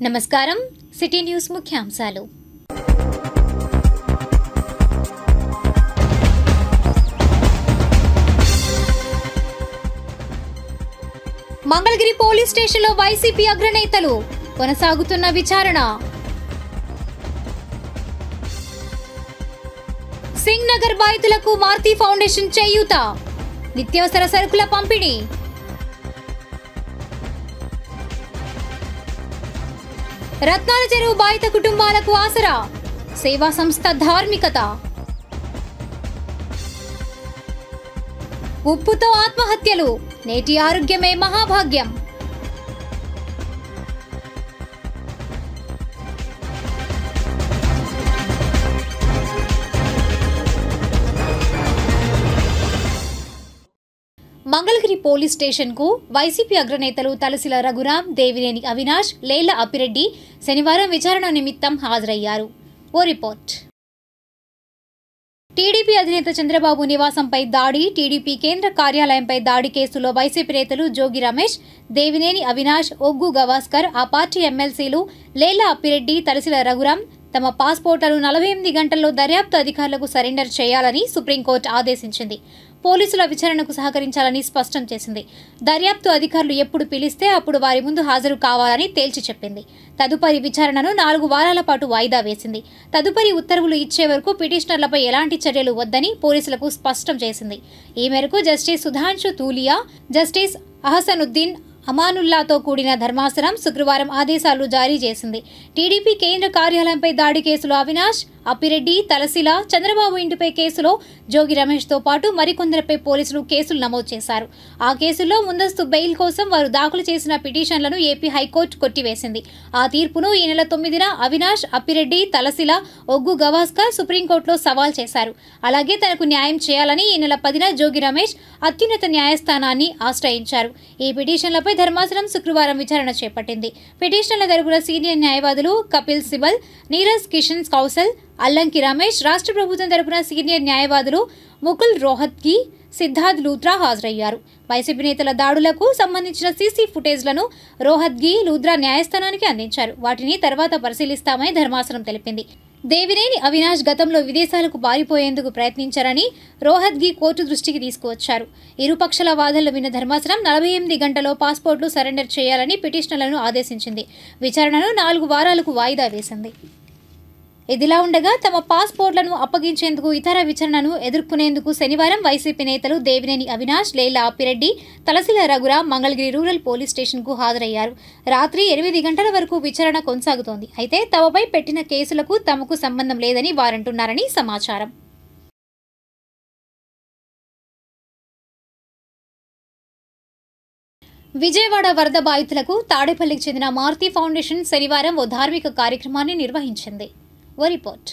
నమస్కారం city news ముఖ్యాంశాలు Mangalagiri police స్టేషన్లో వైసీపీ అగ్రనేతలు కొనసాగుతున్న విచారణ సింగ్ నగర్ బాధితులకు మారుతి ఫౌండేషన్ చేయూత నిత్యావసర సరుకుల పంపిణీ రత్నాల చెరువు బాధిత కుటుంబాలకు ఆసరా సేవా సంస్థ ధార్మికత ఉప్పుతో ఆత్మహత్యలు నేటి ఆరోగ్యమే మహాభాగ్యం మంగళగిరి పోలీస్ స్టేషన్ కు వైసీపీ అగ్రనేతలు తలసిల రఘురాం, దేవినేని అవినాష్, లేళ్ల అప్పిరెడ్డి శనివారం విచారణ నిమిత్తం హాజరయ్యారు. ఓ రిపోర్ట్. టీడీపీ అధినేత చంద్రబాబు నివాసంపై దాడి, టీడీపీ కేంద్ర కార్యాలయంపై దాడి కేసులో వైసీపీ నేతలు జోగి రమేష్, దేవినేని అవినాష్, ఒగ్గు గవాస్కర్, ఆ పార్టీ ఎమ్మెల్సీలు లేళ్ల అప్పిరెడ్డి, తలసిల రఘురాం తమ పాస్పోర్ట్లను 48 గంటల్లో దర్యాప్తు అధికారులకు సరెండర్ చేయాలని సుప్రీంకోర్టు ఆదేశించింది. పోలీసుల విచారణకు సహకరించాలని స్పష్టం చేసింది. దర్యాప్తు అధికారులు ఎప్పుడు పిలిస్తే అప్పుడు వారి ముందు హాజరు కావాలని తేల్చి చెప్పింది. తదుపరి విచారణను 4 వారాల పాటు వాయిదా వేసింది. తదుపరి ఉత్తర్వులు ఇచ్చే వరకు పిటిషనర్లపై ఎలాంటి చర్యలు వద్దని పోలీసులకు స్పష్టం చేసింది. ఈ మేరకు జస్టిస్ సుధాంశు తూలియా, జస్టిస్ అహసనుద్దీన్ అమానుల్లాతో కూడిన ధర్మాసనం శుక్రవారం ఆదేశాలు జారీ చేసింది. టీడీపీ కేంద్ర కార్యాలయంపై దాడి కేసులో అవినాష్, అప్పిరెడ్డి, తలసిల, చంద్రబాబు ఇంటిపై కేసులో జోగి రమేష్తో పాటు మరికొందరిపై పోలీసులు కేసులు నమోదు చేశారు. ఆ కేసుల్లో ముందస్తు బెయిల్ కోసం వారు దాఖలు చేసిన పిటిషన్లను ఏపీ హైకోర్టు కొట్టివేసింది. ఆ తీర్పును ఈ నెల 9న అవినాష్, అప్పిరెడ్డి, తలసిల, ఒగ్గు గవాస్కర్ సుప్రీంకోర్టులో సవాల్ చేశారు. అలాగే తనకు న్యాయం చేయాలని ఈ నెల 10న జోగి రమేష్ అత్యున్నత న్యాయస్థానాన్ని ఆశ్రయించారు. ఈ పిటిషన్లపై ధర్మాసనం శుక్రవారం విచారణ చేపట్టింది. పిటిషన్ల తరపున సీనియర్ న్యాయవాదులు కపిల్ సిబల్, నీరజ్ కిషన్ కౌశల్, అల్లంకి రమేష్, రాష్ట్ర ప్రభుత్వం తరపున సీనియర్ న్యాయవాదులు ముకుల్ రోహత్గి, సిద్ధార్థ్ లూత్రా హాజరయ్యారు. వైసీపీ నేతల దాడులకు సంబంధించిన సీసీ ఫుటేజ్లను రోహత్గి, లూత్రా న్యాయస్థానానికి అందించారు. వాటిని తర్వాత పరిశీలిస్తామని ధర్మాసనం తెలిపింది. దేవినేని అవినాష్ గతంలో విదేశాలకు పారిపోయేందుకు ప్రయత్నించారని రోహత్గి కోర్టు దృష్టికి తీసుకువచ్చారు. ఇరుపక్షాల వాదనలు విన్న ధర్మాసనం 48 గంటల్లో పాస్పోర్ట్లు సరెండర్ చేయాలని పిటిషనర్లను ఆదేశించింది. విచారణను 4 వారాలకు వాయిదా వేసింది. ఇదిలా ఉండగా తమ పాస్పోర్ట్లను అప్పగించేందుకు ఇతర విచారణను ఎదుర్కొనేందుకు శనివారం వైసీపీ నేతలు దేవినేని అవినాష్, లేళ్ల అప్పిరెడ్డి, తలసిల రఘురాం మంగళగిరి రూరల్ పోలీస్ స్టేషన్కు హాజరయ్యారు. రాత్రి 8 గంటల వరకు విచారణ కొనసాగుతోంది. అయితే తమపై పెట్టిన కేసులకు తమకు సంబంధం లేదని వారంటున్నారని సమాచారం. విజయవాడ వరద బాధితులకు తాడేపల్లికి చెందిన మారుతి ఫౌండేషన్ శనివారం ఓ ధార్మిక కార్యక్రమాన్ని నిర్వహించింది. ఓ రిపోర్ట్.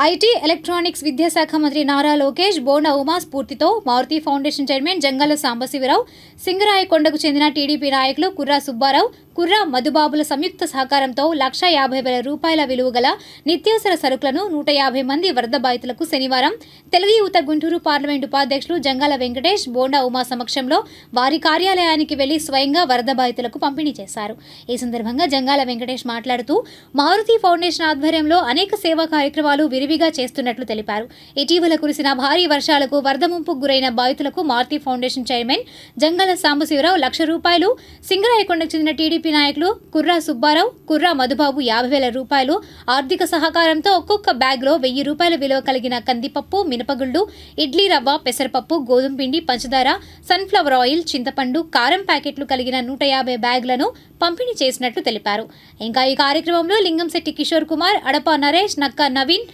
ఐటీ, ఎలక్ట్రానిక్స్ విద్యాశాఖ మంత్రి నారా లోకేష్ బోండా ఉమా స్ఫూర్తితో మారుతి ఫౌండేషన్ చైర్మన్ జంగాల సాంబశివరావు, సింగరాయకొండకు చెందిన టీడీపీ నాయకులు కుర్రా సుబ్బారావు, కుర్రా మధుబాబుల సంయుక్త సహకారంతో 1,50,000 రూపాయల విలువ గల నిత్యావసర సరుకులను 150 మంది వరద బాధితులకు శనివారం తెలుగు యువత గుంటూరు పార్లమెంటు ఉపాధ్యక్షులు జంగాల వెంకటేష్, బోండా ఉమా సమక్షంలో వారి కార్యాలయానికి వెళ్లి స్వయంగా వరద బాధితులకు పంపిణీ చేశారు. ఈ సందర్భంగా జంగాల వెంకటేష్ మాట్లాడుతూ మారుతి ఫౌండేషన్ ఆధ్వర్యంలో అనేక సేవా కార్యక్రమాలు విరివిగా చేస్తున్నట్లు తెలిపారు. ఇటీవల కురిసిన భారీ వర్షాలకు వరద ముంపుకు గురైన బాధితులకు మారుతి ఫౌండేషన్ చైర్మన్ జంగాల సాంబశివరావు 1,00,000 రూపాయలు, సింగరాయకొండకు చెందిన టీడీపీ నాయకులు కుర్రా సుబ్బారావు, కుర్రా మధుబాబు 50,000 రూపాయలు ఆర్థిక సహకారంతో ఒక్కొక్క బ్యాగ్లో 1,000 రూపాయల విలువ కలిగిన కందిపప్పు, మినపగుళ్లు, ఇడ్లీ రవ్వ, పెసరపప్పు, గోధుమ పిండి, పంచదార, సన్ఫ్లవర్ ఆయిల్, చింతపండు, కారం ప్యాకెట్లు కలిగిన 150 బ్యాగులను పంపిణీ చేసినట్లు తెలిపారు. ఇంకా ఈ కార్యక్రమంలో లింగంశెట్టి కిషోర్ కుమార్, అడప నరేష్, నక్క నవీన్,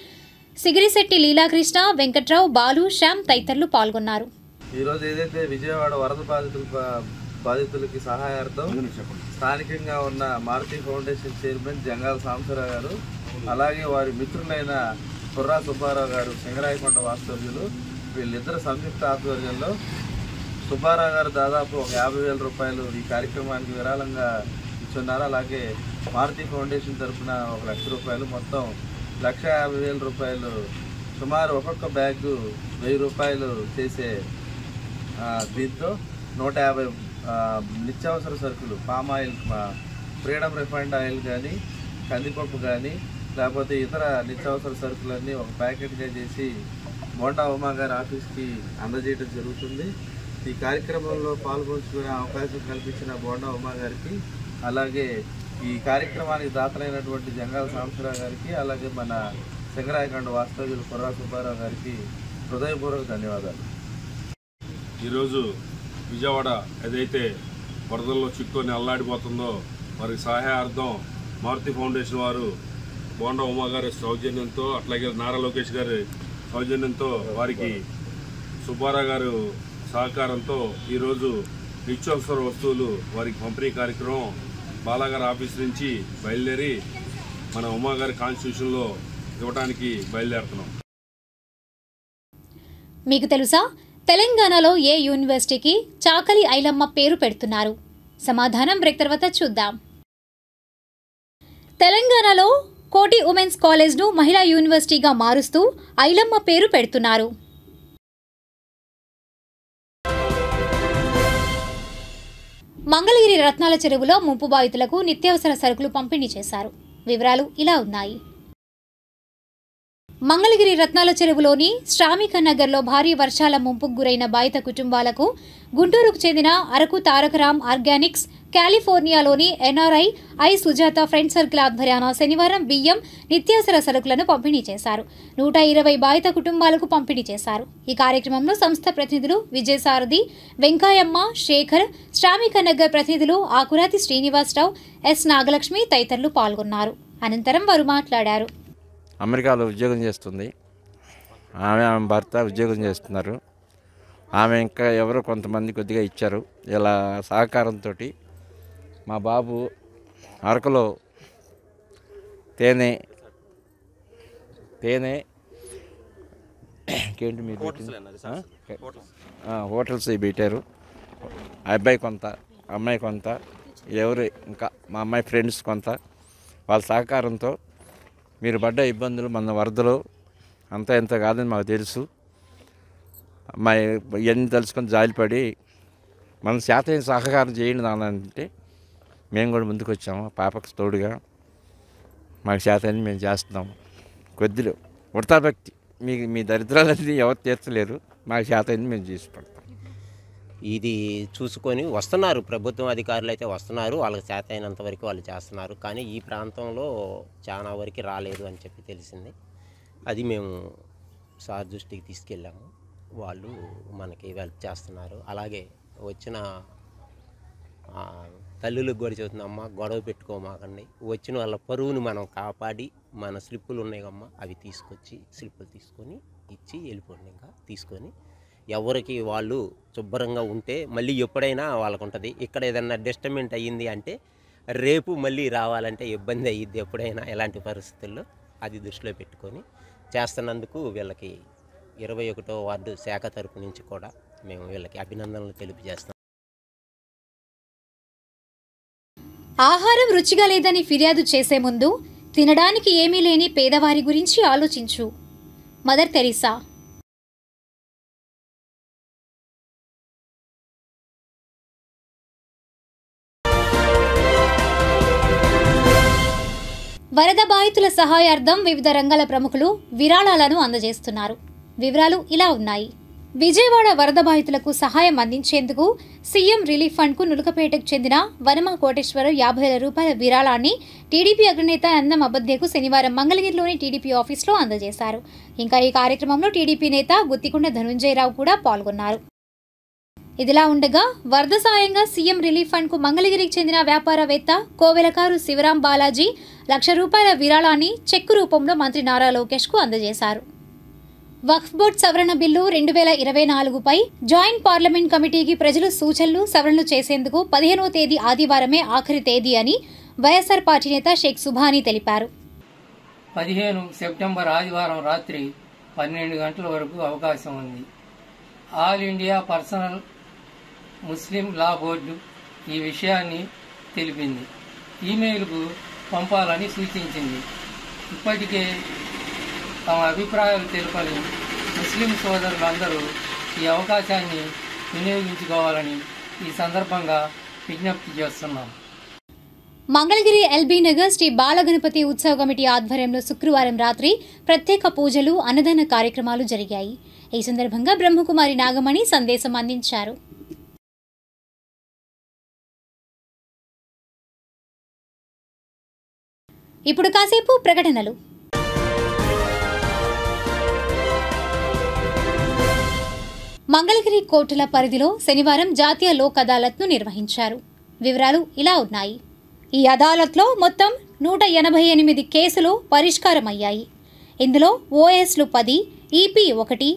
సిగిరిశెట్టి లీలాకృష్ణ, వెంకట్రావు, బాలు, శ్యామ్ తదితరులు పాల్గొన్నారు. ఈరోజు ఏదైతే విజయవాడ వరద బాధితులకి సహాయార్థం స్థానికంగా ఉన్న మారుతి ఫౌండేషన్ చైర్మన్ జంగాల సాంబశివరావు గారు, అలాగే వారి మిత్రులైన కుర్రా సుబ్బారావు గారు, సింగరాయకొండ వాస్తవ్యులు, వీళ్ళిద్దరు సంయుక్త ఆధ్వర్యంలో సుబ్బారావు గారు దాదాపు 50,000 రూపాయలు ఈ కార్యక్రమానికి విరాళంగా ఇస్తున్నారు. అలాగే మారుతి ఫౌండేషన్ తరఫున 1,00,000 రూపాయలు, మొత్తం 1,50,000 రూపాయలు, సుమారు ఒక్కొక్క బ్యాగు 1,000 రూపాయలు చేసే దీంతో 150 నిత్యావసర సరుకులు, పామాయిల్, ఫ్రీడమ్ రిఫైండ్ ఆయిల్ కానీ, కందిపప్పు కానీ, లేకపోతే ఇతర నిత్యావసర సరుకులన్నీ ఒక ప్యాకెట్గా చేసి బోండా ఉమా గారి ఆఫీస్కి అందజేయడం జరుగుతుంది. ఈ కార్యక్రమంలో పాల్గొంచుకునే అవకాశం కల్పించిన బోండా ఉమా గారికి, అలాగే ఈ కార్యక్రమానికి దాతలైనటువంటి జంగాల సాంబశివరావు గారికి, అలాగే మన సింగరాయకొండ వాస్తవ్యులు కుర్రా సుబ్బారావు గారికి హృదయపూర్వక ధన్యవాదాలు. ఈరోజు విజయవాడ ఏదైతే వరదల్లో చిక్కుకొని అల్లాడిపోతుందో వారికి సహాయార్థం మారుతి ఫౌండేషన్ వారు బోండా ఉమా గారి సౌజన్యంతో, అట్లాగే నారా లోకేష్ గారి సౌజన్యంతో, వారికి సుబ్బారావు గారు సహకారంతో ఈరోజు నిత్యావసర వస్తువులు వారికి పంపిణీ కార్యక్రమం బాలాగారి ఆఫీస్ నుంచి బయలుదేరి మన ఉమా గారి కాన్స్టిట్యూషన్లో ఇవ్వడానికి బయలుదేరుతున్నాం. మీకు తెలుసా, తెలంగాణలో ఏ యూనివర్సిటీకి చాకలి ఐలమ్మ పేరు పెడుతున్నారు? సమాధానం బ్రేక్ తర్వాత చూద్దాం. తెలంగాణలో కోటి ఉమెన్స్ కాలేజ్ను మహిళా యూనివర్సిటీగా మారుస్తూ ఐలమ్మ పేరు పెడుతున్నారు. మంగళగిరి రత్నాల చెరువులో ముంపు బాధితులకు నిత్యావసర సరుకులు పంపిణీ చేశారు. వివరాలు ఇలా ఉన్నాయి. మంగళగిరి రత్నాల చెరువులోని శ్రామిక నగర్లో భారీ వర్షాల ముంపుకు గురైన బాధిత కుటుంబాలకు గుంటూరుకు చెందిన అరకు తారకరామ్ ఆర్గానిక్స్, కాలిఫోర్నియాలోని NRI I Sujatha friend circle ఆధ్వర్యాన శనివారం బియ్యం, నిత్యావసర సరుకులను పంపిణీ చేశారు. 120 బాధిత కుటుంబాలకు పంపిణీ చేశారు. ఈ కార్యక్రమంలో సంస్థ ప్రతినిధులు విజయసారథి, వెంకాయమ్మ, శేఖర్, శ్రామిక నగర్ ప్రతినిధులు ఆకురాతి శ్రీనివాసరావు, ఎస్ నాగలక్ష్మి తదితరులు పాల్గొన్నారు. అనంతరం వారు మాట్లాడారు. అమెరికాలో ఉద్యోగం చేస్తుంది ఆమె భర్త ఉద్యోగం చేస్తున్నారు. ఆమె ఇంకా ఎవరో కొంతమంది కొద్దిగా ఇచ్చారు. ఇలా సహకారంతో మా బాబు అరకులో తేనె ఇంకేంటి మీరు హోటల్స్ పెట్టారు. అబ్బాయి కొంత, అమ్మాయి కొంత, ఎవరు ఇంకా మా అమ్మాయి ఫ్రెండ్స్ కొంత, వాళ్ళ సహకారంతో మీరు పడ్డ ఇబ్బందులు మన వరదలు అంతా ఎంత కాదని మాకు తెలుసు. అమ్మాయి ఇవన్నీ తెలుసుకొని జాలిపడి మన చేత సహకారం చేయండి నానంటే మేము కూడా ముందుకు వచ్చాము. పాపకు తోడుగా మాకు చేతని మేము చేస్తున్నాము. కొద్దిలో ఉడతా భక్తి మీ దరిద్రాలన్నీ ఎవరు తీర్చలేరు. మాకు చేతని మేము చేసి పడతాం. ఇది చూసుకొని వస్తున్నారు, ప్రభుత్వం అధికారులు అయితే వస్తున్నారు, వాళ్ళకి చేత అయినంత వరకు వాళ్ళు చేస్తున్నారు. కానీ ఈ ప్రాంతంలో చాలా వరకు రాలేదు అని చెప్పి తెలిసింది. అది మేము సార్ దృష్టికి తీసుకెళ్ళాము. వాళ్ళు మనకి హెల్ప్ చేస్తున్నారు. అలాగే వచ్చిన తల్లులకు కూడా చెబుతున్నామ్మా, గొడవ పెట్టుకోమాకండి. వచ్చిన వాళ్ళ పరువుని మనం కాపాడి మన స్లిప్పులు ఉన్నాయి అమ్మ, అవి తీసుకొచ్చి స్లిప్పులు తీసుకొని ఇచ్చి వెళ్ళిపోండి. ఇంకా తీసుకొని ఎవరికి వాళ్ళు శుభ్రంగా ఉంటే మళ్ళీ ఎప్పుడైనా వాళ్ళకు ఉంటుంది. ఇక్కడ ఏదన్నా డిస్టర్బెంట్ అయ్యింది అంటే రేపు మళ్ళీ రావాలంటే ఇబ్బంది అయ్యిద్ది ఎప్పుడైనా ఎలాంటి పరిస్థితుల్లో. అది దృష్టిలో పెట్టుకొని చేస్తున్నందుకు వీళ్ళకి 21వ వార్డు శాఖ తరపు నుంచి కూడా మేము వీళ్ళకి అభినందనలు తెలియజేస్తాం. ఆహారం రుచిగా లేదని ఫిర్యాదు చేసే ముందు తినడానికి ఏమీ లేని పేదవారి గురించి ఆలోచించు. Mother Teresa. వరద బాధితుల సహాయార్థం వివిధ రంగాల ప్రముఖులు విరాళాలను అందజేస్తున్నారు. వివరాలు ఇలా ఉన్నాయి. విజయవాడ వరద బాధితులకు సహాయం అందించేందుకు సీఎం రిలీఫ్ ఫండ్కు నులకపేటకు చెందిన వనమా కోటేశ్వరరావు 50,000 రూపాయల విరాళాన్ని టీడీపీ అగ్రనేత అన్నం అబద్దేకు శనివారం మంగళగిరిలోని టీడీపీ ఆఫీసులో అందజేశారు. ఇంకా ఈ కార్యక్రమంలో టీడీపీ నేత గుత్తికొండ ధనుంజయరావు కూడా పాల్గొన్నారు. ఇదిలా ఉండగా వరద సాయంగా సీఎం రిలీఫ్ ఫండ్కు మంగళగిరికి చెందిన వ్యాపారవేత్త కోవెలకారు శివరాం బాలాజీ 1,00,000 రూపాయల విరాళాన్ని చెక్కు రూపంలో మంత్రి నారా లోకేష్కు అందజేశారు. వక్ఫ్ బోర్డు సవరణ బిల్లు 2024పై జాయింట్ పార్లమెంట్ కమిటీకి ప్రజలు సూచనలు, సవరణలు చేసేందుకు 15వ తేదీ ఆదివారమే ఆఖరి తేదీ అని వైఎస్ఆర్ పార్టీ నేత షేక్ సుభానీ తెలిపారు. 15 సెప్టెంబర్ ఆదివారం రాత్రి 12 గంటల వరకు అవకాశం ఉంది. ఆల్ ఇండియా పర్సనల్ ముస్లిం లా బోర్డు ఈ విషయాన్ని తెలిపింది. ఈమెయిల్కు పంపాలని సూచించింది. ఇప్పటికే తమ అభిప్రాయాలు తెలుపని ముస్లిం సోదరులందరూ ఈ అవకాశాన్ని వినియోగించుకోవాలని ఈ సందర్భంగా విజ్ఞప్తి చేస్తున్నాం. మంగళగిరి ఎల్బీ నగర్ శ్రీ బాలగణపతి ఉత్సవ కమిటీ ఆధ్వర్యంలో శుక్రవారం రాత్రి ప్రత్యేక పూజలు అన్నదాన కార్యక్రమాలు జరిగాయి. ఈ సందర్భంగా బ్రహ్మకుమారి నాగమణి సందేశం అందించారు. ఇప్పుడు కాసేపు ప్రకటనలు. మంగళగిరి కోర్టుల పరిధిలో శనివారం జాతీయ లోక్ అదాలత్ను నిర్వహించారు. వివరాలు ఇలా ఉన్నాయి. ఈ అదాలత్లో మొత్తం 188 కేసులు పరిష్కారమయ్యాయి. ఇందులో ఓఎస్లు 10, ఈపీ 1,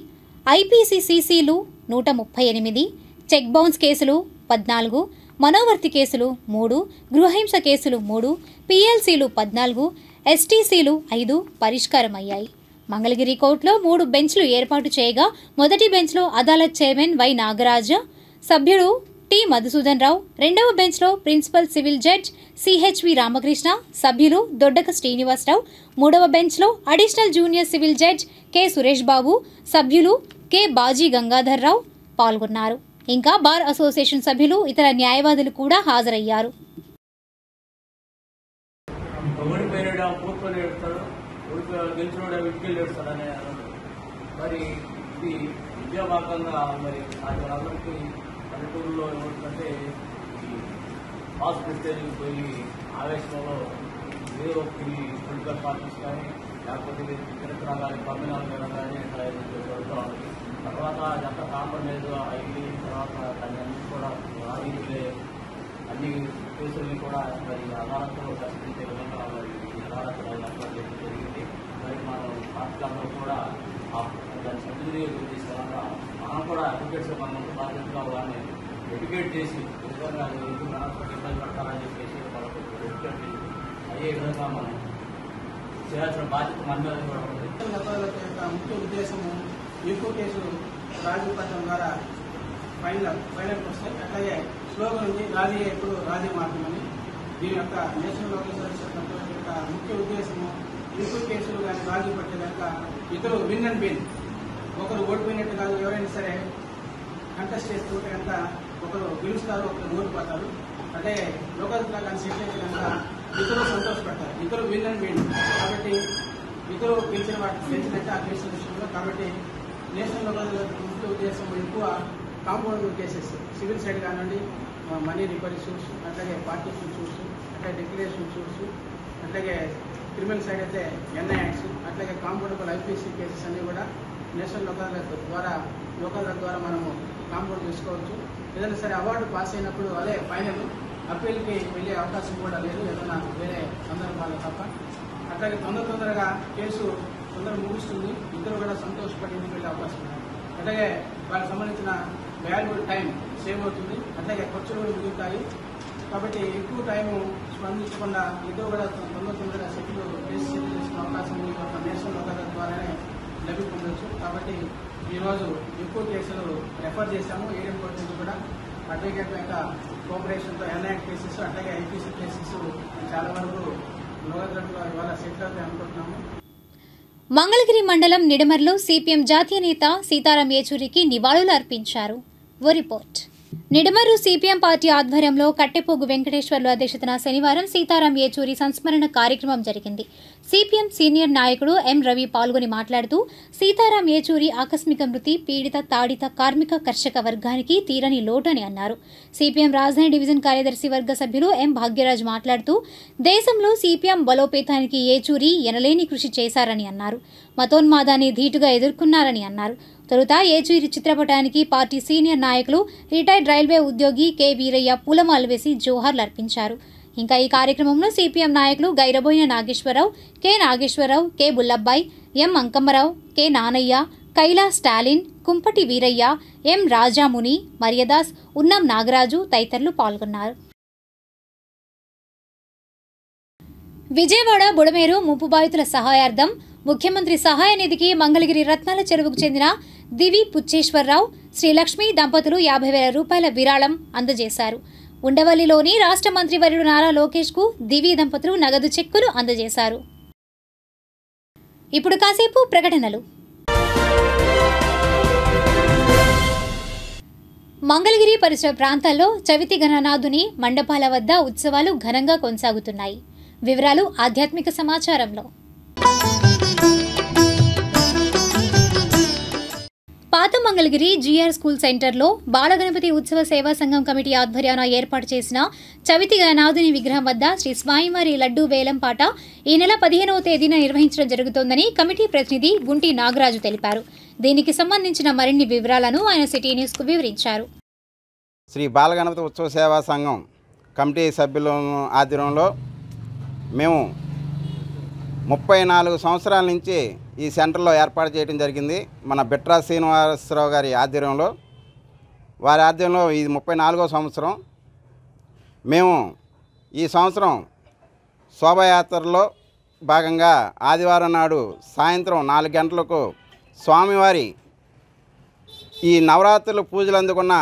ఐపీసీసీసీలు 138, చెక్ బౌన్స్ కేసులు 14, మనోవర్తి కేసులు 3, గృహహింస కేసులు 3, పీఎల్సీలు 14, ఎస్టీసీలు 5 పరిష్కారమయ్యాయి. మంగళగిరి కోర్టులో 3 బెంచ్లు ఏర్పాటు చేయగా మొదటి బెంచ్లో అదాలత్ చైర్మన్ వై నాగరాజ, సభ్యుడు టి మధుసూదన్ రావు, రెండవ బెంచ్లో principal civil judge CHV Ramakrishna, సభ్యులు దొడ్డక శ్రీనివాసరావు, మూడవ బెంచ్లో additional junior civil judge K Suresh Babu, సభ్యులు కె బాజీ గంగాధర్ రావు పాల్గొన్నారు. ఇంకా బార్ అసోసియేషన్ సభ్యులు, ఇతర న్యాయవాదులు కూడా హాజరయ్యారు. గెలిచినోడ విడికెళ్ళి ఏడుస్తాడనే మరి ఇది విద్యాభాగంగా మరి వాళ్ళందరికీ పల్లెటూరులో ఏమంటుందంటే ఈ హాస్పిటల్కి పోయి ఆవేశంలో ఏదో ఒకటి పొలిటికల్ పార్టీస్ కానీ లేకపోతే చరిత్ర కానీ కమ్యూనాలు కానీ తర్వాత అదంతా కాంప్రమైజ్ అయ్యి తర్వాత దాన్ని అన్ని కూడా అన్ని కేసుల్ని కూడా మరి అదాలత్లో పరిష్కరించే విధంగా మరి అదాలత్లో ఏర్పాటు చేయడం జరిగింది. మరి మనం పార్టీలందరూ కూడా దాన్ని సద్వినియోగం చేసే విధంగా మనం కూడా అడ్వకేట్స్ మనం బాధ్యతగా వాళ్ళని ఎడ్యుకేట్ చేసి విధంగా మనకు ఇబ్బంది పడతారని చెప్పేసి వాళ్ళకు ఎడ్యుకేట్ చేసి అయ్యే విధంగా మనం చేయాల్సిన బాధ్యత మన మీద కూడా ఉంది. ముఖ్య ఉద్దేశము ఎక్కువ కేసులు రాజీ పథకం ద్వారా ఫైనల్ వస్తాయి. అట్లాగే స్లోగన్ ఉంది, రాజీ ఎప్పుడు రాజీ మార్గమని. దీని యొక్క నేషనల్ లోకల్ సర్వీస్ యొక్క ముఖ్య ఉద్దేశము ఎక్కువ కేసులు కానీ రాజీ పట్టే కనుక ఇద్దరు విన్ అండ్ విన్, ఒకరు ఓడిపోయినట్టు కాదు. ఎవరైనా సరే కంటెస్ట్ చేసుకుంటే కనుక ఒకరు గెలుస్తారు, ఒకరు ఓడిపోతారు. అంటే లోకల్ కానీ సెట్ అయితే కనుక ఇద్దరు సంతోషపడతారు, ఇద్దరు విన్ అండ్ విన్. కాబట్టి ఇద్దరు గెలిచినట్టు ఆ కేసుల విషయంలో. కాబట్టి నేషనల్ లోకల్ ముఖ్య ఉద్దేశం ఎక్కువ కాంపౌండ్ కేసెస్, సివిల్ సైడ్ కానివ్వండి, మనీ రికవరీ సూట్స్, అట్లాగే పార్టీషన్ సూట్స్, అట్లాగే డిక్లరేషన్ సూట్స్, అట్లాగే క్రిమినల్ సైడ్ అయితే ఎన్ఐ యాక్ట్స్, అట్లాగే కాంపౌండబుల్ ఐపీసీ కేసెస్ అన్నీ కూడా నేషనల్ లోకల్ ద్వారా మనము కాంపౌండ్ చేసుకోవచ్చు. ఏదైనా సరే అవార్డు పాస్ అయినప్పుడు అదే ఫైనల్, అప్పీల్కి వెళ్ళే అవకాశం కూడా లేదు, ఏదైనా వేరే సందర్భాలు తప్ప. అట్లాగే తొందరగా కేసు ముగుస్తుంది, ఇద్దరు కూడా సంతోషపడి ఇంటికి వెళ్ళే అవకాశం ఉంది. అట్లాగే వాళ్ళకి సంబంధించిన వాల్యుబుల్ టైం సేవ్ అవుతుంది, అట్లాగే ఖర్చులు కూడా మిగులుతాయి. కాబట్టి ఎక్కువ టైం స్పందించకుండా ఇద్దరు కూడా తొందరగా సెటిల్ చేసుకునే అవకాశం ఈ యొక్క నేషనల్ లోకల్ ద్వారానే లభించవచ్చు. కాబట్టి ఈరోజు ఎక్కువ కేసులు రెఫర్ చేశాము ఏరియన్ కోర్టు నుంచి కూడా. అడ్వకేట్ యొక్క కోఆపరేషన్తో ఎన్ఐ కేసెస్ అట్లాగే ఐపీసీ కేసెస్ చాలా వరకు లోకల్ ఇవాళ సెటిల్ అవుతాయి అనుకుంటున్నాము. మంగళగిరి మండలం నిడమర్లో సిపిఎం జాతీయ నేత సీతారాం యేచూరికి నివాళులు అర్పించారు. ఓ రిపోర్ట్. నిడమర్రు సిపిఎం పార్టీ ఆధ్వర్యంలో కట్టెపోగు వెంకటేశ్వర్లు అధ్యక్షతన శనివారం సీతారాం యేచూరి సంస్మరణ కార్యక్రమం జరిగింది. సిపిఎం సీనియర్ నాయకుడు ఎం రవి పాల్గొని మాట్లాడుతూ సీతారాం యేచూరి ఆకస్మిక మృతి పీడిత తాడిత కార్మిక కర్షక వర్గానికి తీరని లోటని అన్నారు. సిపిఎం రాజధాని డివిజన్ కార్యదర్శి వర్గ సభ్యులు ఎం భాగ్యరాజ్ మాట్లాడుతూ దేశంలో సిపిఎం బలోపేతానికి యేచూరి ఎనలేని కృషి చేశారని అన్నారు. మతోన్మాదాన్ని ధీటుగా ఎదుర్కొన్నారని అన్నారు. తొలుత యేచూరి చిత్రపటానికి పార్టీ సీనియర్ నాయకులు రిటైర్డ్ రైల్వే ఉద్యోగి కె వీరయ్య పూలమాలలు వేసి జోహార్లు అర్పించారు. ఇంకా ఈ కార్యక్రమంలో సిపిఎం నాయకులు గైరబోయిన నాగేశ్వరరావు, కె బుల్లబ్బాయి, ఎం అంకమ్మరావు, కె నానయ్య, కైలా స్టాలిన్, కుంపటి వీరయ్య, ఎం రాజాముని, మరియదాస్, ఉన్నం నాగరాజు తదితరులు పాల్గొన్నారు. విజయవాడ బుడమేరు ముంపు బాధితుల సహాయార్థం ముఖ్యమంత్రి సహాయ నిధికి మంగళగిరి రత్నాల చెరువుకు చెందిన దివి పుచ్చేశ్వరరావు, శ్రీలక్ష్మి దంపతులు 50,000 రూపాయల విరాళం అందజేశారు. ఉండవల్లిలోని రాష్ట్ర మంత్రివర్యుడు నారా లోకేష్ కు దివి దంపతులు నగదు చెక్కులు అందజేశారు. ఇప్పుడు కాసేపు ప్రకటనలు. మంగళగిరి పరిసర ప్రాంతాల్లో చవితి గణనాథుని మండపాల వద్ద ఉత్సవాలు ఘనంగా కొనసాగుతున్నాయి. వివరాలు ఆధ్యాత్మిక సమాచారంలో. పాత మంగళగిరి జీఆర్ స్కూల్ సెంటర్లో బాలగణపతి ఉత్సవ సేవా సంఘం కమిటీ ఆధ్వర్యాన ఏర్పాటు చేసిన చవితి గణనాథుని విగ్రహం వద్ద శ్రీ స్వామివారి లడ్డూ వేలంపాట ఈ నెల 15వ తేదీన నిర్వహించడం జరుగుతోందని కమిటీ ప్రతినిధి గుంటి నాగరాజు తెలిపారు. దీనికి సంబంధించిన మరిన్ని వివరాలను ఆయన సిటీ న్యూస్కు వివరించారు. శ్రీ బాలగణపతి ఉత్సవ సేవా సంఘం కమిటీ సభ్యుల ఆధ్వర్యంలో మేము 34 సంవత్సరాల నుంచి ఈ సెంటర్లో ఏర్పాటు చేయడం జరిగింది. మన బిట్రా శ్రీనివాసరావు గారి ఆధ్వర్యంలో, వారి ఆధ్వర్యంలో ఇది 34వ సంవత్సరం. మేము ఈ సంవత్సరం శోభయాత్రలో భాగంగా ఆదివారం నాడు సాయంత్రం 4 గంటలకు స్వామివారి ఈ నవరాత్రులు పూజలు అందుకున్న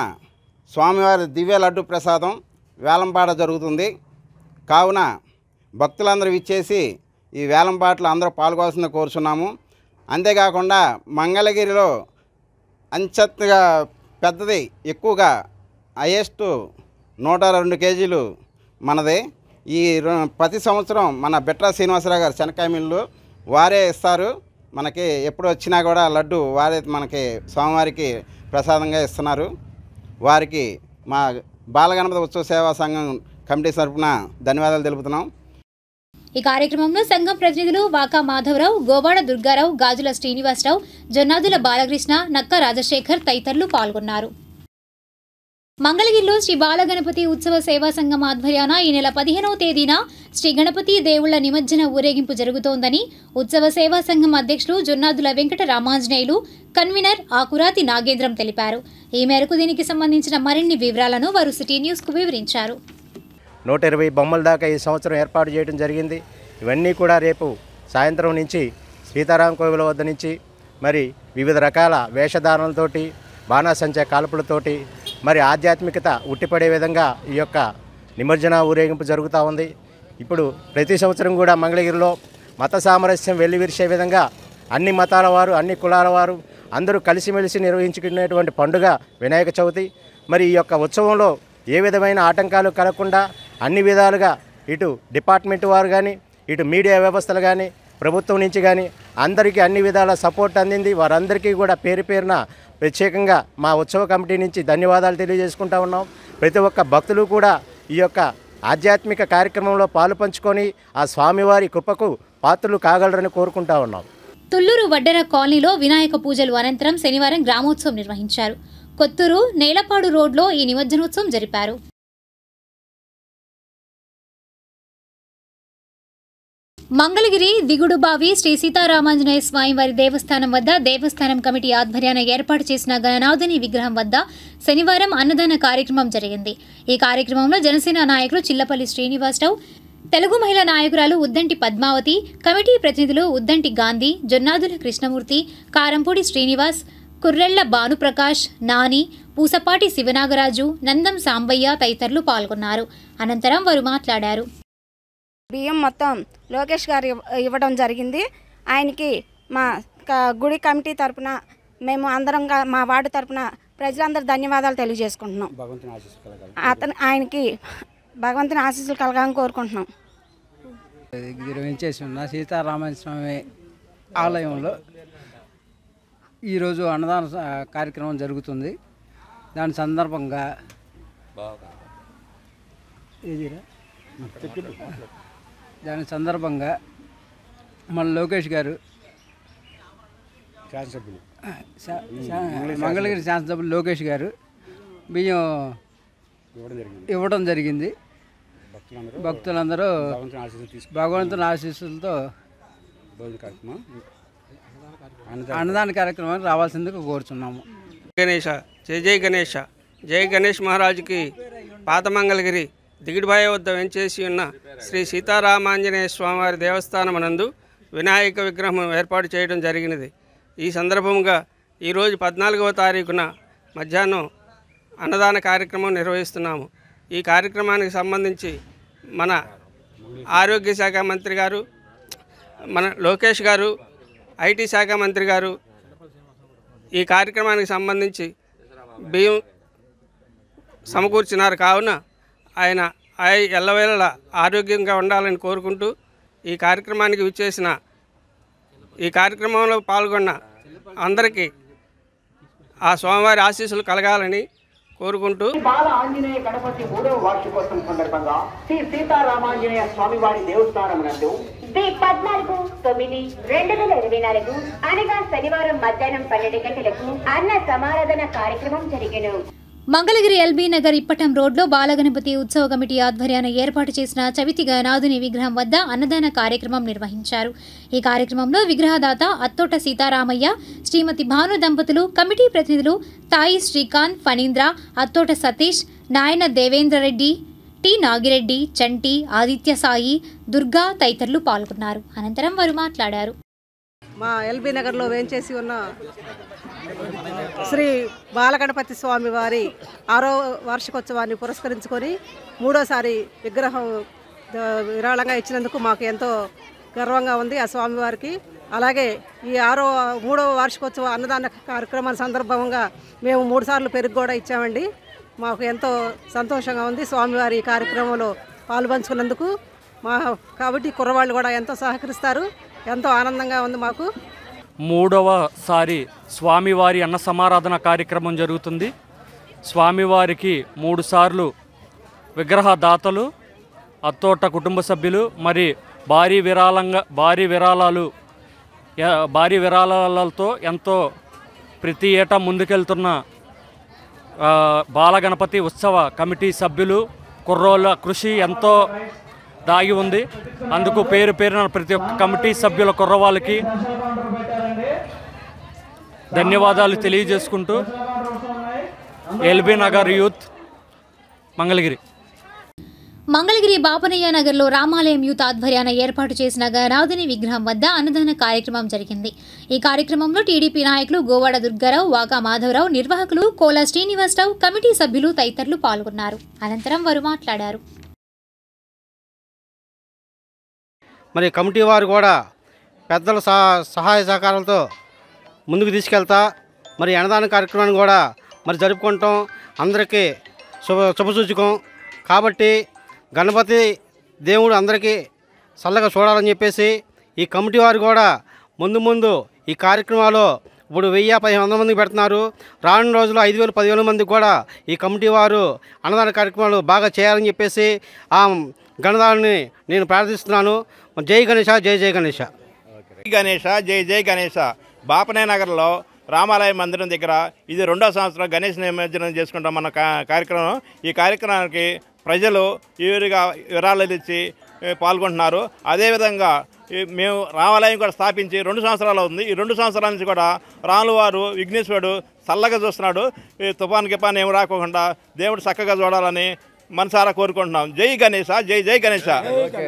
స్వామివారి దివ్య లడ్డు ప్రసాదం వేలంపాట జరుగుతుంది. కావున భక్తులందరూ విచ్చేసి ఈ వేలంపాటలో అందరూ పాల్గొవాల్సింది కోరుచున్నాము. అంతేకాకుండా మంగళగిరిలో అంచెత్తుగా పెద్దది, ఎక్కువగా హైయెస్ట్ 102 కేజీలు మనదే. ఈ ప్రతి సంవత్సరం మన బిట్రా శ్రీనివాసరావు గారు శనక్కాయ మిల్లు వారే ఇస్తారు. మనకి ఎప్పుడు వచ్చినా కూడా లడ్డు వారే మనకి స్వామివారికి ప్రసాదంగా ఇస్తున్నారు. వారికి మా బాలగణపతి ఉత్సవ సేవా సంఘం కమిటీ తరఫున ధన్యవాదాలు తెలుపుతున్నాం. ఈ కార్యక్రమంలో సంఘం ప్రతినిధులు వాకా మాధవరావు, గోవాడ దుర్గారావు, గాజుల శ్రీనివాసరావు, జొన్నాదుల బాలకృష్ణ, నక్క రాజశేఖర్ తదితరులు పాల్గొన్నారు. మంగళగిరిలో శ్రీ బాలగణపతి ఉత్సవ సేవా సంఘం ఆధ్వర్యాన ఈ నెల 15వ తేదీన శ్రీ గణపతి దేవుళ్ల నిమజ్జన ఊరేగింపు జరుగుతోందని ఉత్సవ సేవా సంఘం అధ్యక్షులు జొన్నాదుల వెంకట రామాంజనేయులు, కన్వీనర్ ఆకురాతి నాగేంద్రం తెలిపారు. ఈ మేరకు దీనికి సంబంధించిన మరిన్ని వివరాలను వారు సిటీ న్యూస్కు వివరించారు. 120 బొమ్మల దాకా ఈ సంవత్సరం ఏర్పాటు చేయడం జరిగింది. ఇవన్నీ కూడా రేపు సాయంత్రం నుంచి సీతారాం కోవిల వద్ద నుంచి మరి వివిధ రకాల వేషధారణలతోటి, బాణాసంచా కాల్పులతోటి మరి ఆధ్యాత్మికత ఉట్టిపడే విధంగా ఈ యొక్క నిమజ్జన ఊరేగింపు జరుగుతూ ఉంది. ఇప్పుడు ప్రతి సంవత్సరం కూడా మంగళగిరిలో మత సామరస్యం వెల్లివిరిసే విధంగా అన్ని మతాల వారు, అన్ని కులాల వారు అందరూ కలిసిమెలిసి నిర్వహించుకునేటువంటి పండుగ వినాయక చవితి. మరి ఈ యొక్క ఉత్సవంలో ఏ విధమైన ఆటంకాలు కలగకుండా అన్ని విధాలుగా ఇటు డిపార్ట్మెంట్ వారు కానీ, ఇటు మీడియా వ్యవస్థలు కానీ, ప్రభుత్వం నుంచి కానీ అందరికీ అన్ని విధాల సపోర్ట్ అందింది. వారందరికీ కూడా పేరు పేరున ప్రత్యేకంగా మా ఉత్సవ కమిటీ నుంచి ధన్యవాదాలు తెలియజేసుకుంటా ఉన్నాం. ప్రతి ఒక్క భక్తులు కూడా ఈ యొక్క ఆధ్యాత్మిక కార్యక్రమంలో పాలు పంచుకొని ఆ స్వామివారి కృపకు పాత్రలు కాగలరని కోరుకుంటా ఉన్నాం. తుళ్లూరు వడ్డెర కాలనీలో వినాయక పూజలు అనంతరం శనివారం గ్రామోత్సవం నిర్వహించారు. కొత్తూరు నేలపాడు రోడ్లో ఈ నిమజ్జనోత్సవం జరిపారు. మంగళగిరి దిగుడుబావి శ్రీ సీతారామాంజనేయ స్వామివారి దేవస్థానం వద్ద దేవస్థానం కమిటీ ఆధ్వర్యాన ఏర్పాటు చేసిన గణనాథుని విగ్రహం వద్ద శనివారం అన్నదాన కార్యక్రమం జరిగింది. ఈ కార్యక్రమంలో జనసేన నాయకులు చిల్లపల్లి శ్రీనివాసరావు, తెలుగు మహిళా నాయకురాలు ఉద్దంటి పద్మావతి, కమిటీ ప్రతినిధులు ఉద్దంటి గాంధీ, జొన్నాదుల కృష్ణమూర్తి, కారంపూడి శ్రీనివాస్, కుర్రెళ్ల భానుప్రకాష్, నాని, పూసపాటి శివనాగరాజు, నందం సాంబయ్య తదితరులు పాల్గొన్నారు. అనంతరం వారు మాట్లాడారు. బియ్యం మొత్తం లోకేష్ గారు ఇవ్వడం జరిగింది. ఆయనకి మా గుడి కమిటీ తరపున మేము అందరం మా వార్డు తరపున ప్రజలందరూ ధన్యవాదాలు తెలియజేసుకుంటున్నాం. ఆయనకి భగవంతుని ఆశీస్సులు కలగాలని కోరుకుంటున్నాం. నిర్వహించేసి ఉన్న సీతారామస్వామి స్వామి ఆలయంలో ఈరోజు అన్నదాన కార్యక్రమం జరుగుతుంది. దాని సందర్భంగా మన లోకేష్ గారు మంగళగిరి శాసనసభ్యులు లోకేష్ గారు బియ్యం ఇవ్వడం జరిగింది. భక్తులందరూ భగవంతుని ఆశీస్సులతో అన్నదాన కార్యక్రమానికి రావాల్సిందిగా కోరుచున్నాము. గణేష జై జై గణేష. జై గణేష్ మహారాజుకి పాత మంగళగిరి దిగుడుబాయి వద్ద వెంచేసి ఉన్న శ్రీ సీతారామాంజనేయ స్వామివారి దేవస్థానం నందు వినాయక విగ్రహం ఏర్పాటు చేయడం జరిగినది. ఈ సందర్భంగా ఈరోజు 14వ తారీఖున మధ్యాహ్నం అన్నదాన కార్యక్రమం నిర్వహిస్తున్నాము. ఈ కార్యక్రమానికి సంబంధించి మన ఆరోగ్య శాఖ మంత్రి గారు, మన లోకేష్ గారు, ఐటీ శాఖ మంత్రి గారు ఈ కార్యక్రమానికి సంబంధించి బియ్యం సమకూర్చినారు. కావున ఆయన ఎల్లవేళలా ఆరోగ్యంగా ఉండాలని కోరుకుంటూ ఈ కార్యక్రమానికి విచ్చేసిన ఈ కార్యక్రమంలో పాల్గొన్న అందరికీ ఆ స్వామివారి ఆశీస్సులు కలగాలని కోరుకుంటూ బాల ఆంజనేయ గణపతి 3వ వార్షికోత్సవం సందర్భంగా శ్రీ సీతారామాంజనేయ స్వామివారి దేవస్థానం నందు 14/9/2024 అనగా శనివారం మధ్యాహ్నం 12 గంటలకు అన్న సమారాధన కార్యక్రమం జరిగెను. మంగళగిరి ఎల్బీ నగర్ ఇప్పటం రోడ్లో బాలగణపతి ఉత్సవ కమిటీ ఆధ్వర్యాన ఏర్పాటు చేసిన చవితి గణనాథుని విగ్రహం వద్ద అన్నదాన కార్యక్రమం నిర్వహించారు. ఈ కార్యక్రమంలో విగ్రహదాత అత్తోట సీతారామయ్య, శ్రీమతి భాను దంపతులు, కమిటీ ప్రతినిధులు తాయి శ్రీకాంత్, ఫణీంద్ర, అత్తోట సతీష్, నాయన దేవేంద్రరెడ్డి, టి నాగిరెడ్డి, చంటి, ఆదిత్య సాయి, దుర్గా తదితరులు పాల్గొన్నారు. అనంతరం వారు మాట్లాడారు. మా ఎల్బీ నగర్లో వేంచేసి ఉన్న శ్రీ బాలగణపతి స్వామి వారి 6వ వార్షికోత్సవాన్ని పురస్కరించుకొని 3వసారి విగ్రహం విరాళంగా ఇచ్చినందుకు మాకు ఎంతో గర్వంగా ఉంది ఆ స్వామివారికి. అలాగే ఈ 3వ వార్షికోత్సవ అన్నదాన కార్యక్రమాల సందర్భంగా మేము 3 సార్లు పెరుగు కూడా ఇచ్చామండి. మాకు ఎంతో సంతోషంగా ఉంది స్వామివారి కార్యక్రమంలో పాల్పంచుకున్నందుకు. కాబట్టి కుర్రవాళ్ళు కూడా ఎంతో సహకరిస్తారు. ఎంతో ఆనందంగా ఉంది మాకు. 3వసారి స్వామివారి అన్న సమారాధన కార్యక్రమం జరుగుతుంది. స్వామివారికి 3 సార్లు విగ్రహదాతలు, అత్తోట కుటుంబ సభ్యులు, మరి భారీ విరాళాలతో ఎంతో ప్రతి ఏటా ముందుకెళ్తున్న బాలగణపతి ఉత్సవ కమిటీ సభ్యులు, కుర్రోళ్ళ కృషి ఎంతో దాగి ఉంది. అందుకు పేరున ప్రతి ఒక్క కమిటీ సభ్యుల కుర్రవాళ్ళకి ధన్యవాదాలు తెలియజేసుకుంటూ ఎల్బీ నగర్ యూత్ మంగళగిరి. మంగళగిరి బాపనయ్య నగర్లో రామాలయం యూత్ ఆధ్వర్యాన ఏర్పాటు చేసిన గణనాథుని విగ్రహం వద్ద అన్నదాన కార్యక్రమం జరిగింది. ఈ కార్యక్రమంలో టీడీపీ నాయకులు గోవాడ దుర్గారావు, వాకా మాధవరావు, నిర్వాహకులు కోలా శ్రీనివాసరావు, కమిటీ సభ్యులు తదితరులు పాల్గొన్నారు. అనంతరం వారు మాట్లాడారు. మరి కమిటీ వారు కూడా పెద్దల సహాయ సహకారాలతో ముందుకు తీసుకెళ్తా మరి అన్నదాన కార్యక్రమాన్ని కూడా మరి జరుపుకుంటాం అందరికీ శుభసూచకం. కాబట్టి గణపతి దేవుడు అందరికీ చల్లగా చూడాలని చెప్పేసి ఈ కమిటీ వారు కూడా ముందు ఈ కార్యక్రమాలు ఇప్పుడు 1000-1500 మందికి పెడుతున్నారు. రానున్న రోజుల్లో 5000-10,000 మందికి కూడా ఈ కమిటీ వారు అన్నదాన కార్యక్రమాలు బాగా చేయాలని చెప్పేసి ఆ గణదాన్ని నేను ప్రార్థిస్తున్నాను. జై గణేశ, జై జై గణేశ. గణేశ, జై జై గణేశ. బాపనయ్య నగర్లో రామాలయ మందిరం దగ్గర ఇది 2వ సంవత్సరం గణేష్ నిమజ్జనం చేసుకుంటాం మన కార్యక్రమం. ఈ కార్యక్రమానికి ప్రజలు విరాళాలు ఇచ్చి పాల్గొంటున్నారు. అదేవిధంగా మేము రామాలయం కూడా స్థాపించి 2 సంవత్సరాలు అవుతుంది. ఈ 2 సంవత్సరాల నుంచి కూడా రాములవారు విఘ్నేశ్వరుడు చల్లగా చూస్తున్నాడు. ఈ తుఫాన్ గిపాన్ ఏమి రాకోకుండా దేవుడు చక్కగా చూడాలని మనసారా కోరుకుంటున్నాం. జై గణేశ, జై జై గణేశ.